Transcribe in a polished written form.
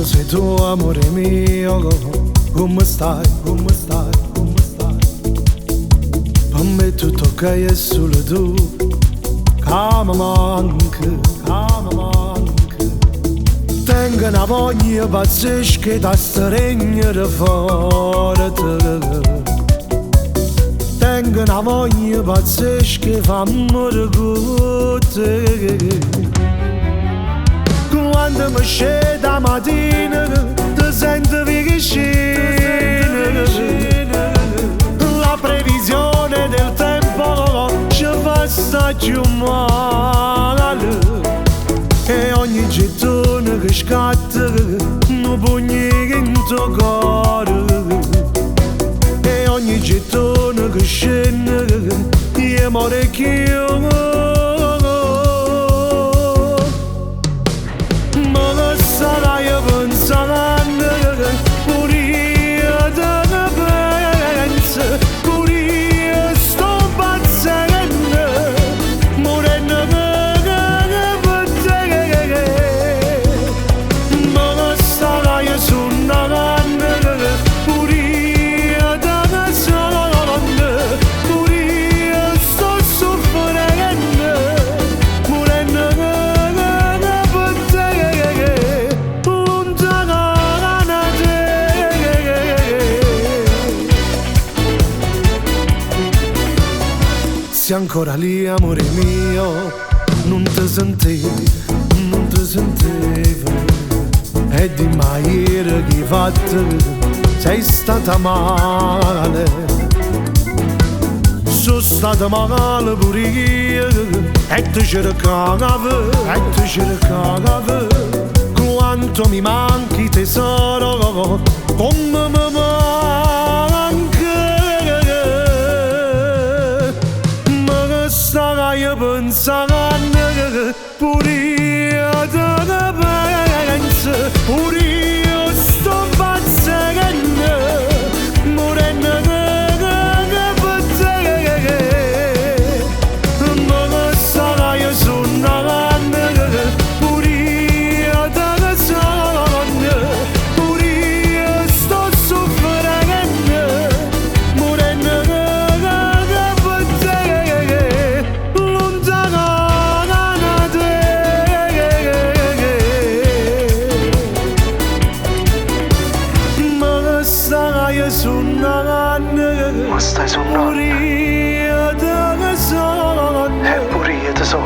sei tu, amore mio, come stai, come stai, come stai? Per me tutto che è solo tu, che mi manca, che mi manca. Tengo una voglia pazzesca da stringere forte. Tengo una voglia pazzesca, fammi ricordare. Quando mi scende la mattina, ti sento vicino. La previsione del tempo ci fa assaggi male. E ogni gettone che scatta, non pugni in tuo cuore. E ogni gettone che scende, io muore chiuso. Se ancora lì, amore mio, non ti sentivo, non ti sentivo. E di mai ieri che hai fatto, sei stata male. Sono stata male pure io, e ti cercavo, e ti cercavo. Quanto mi manchi tesoro, come mi io pensando pure io te penso, pure io sto pazzendo, morendo per te. Ma sarà io sono pure io te sono, pure io sto soffrendo, morendo per te. Ma stai sonnando? Pure io te sono, e pure io te sono.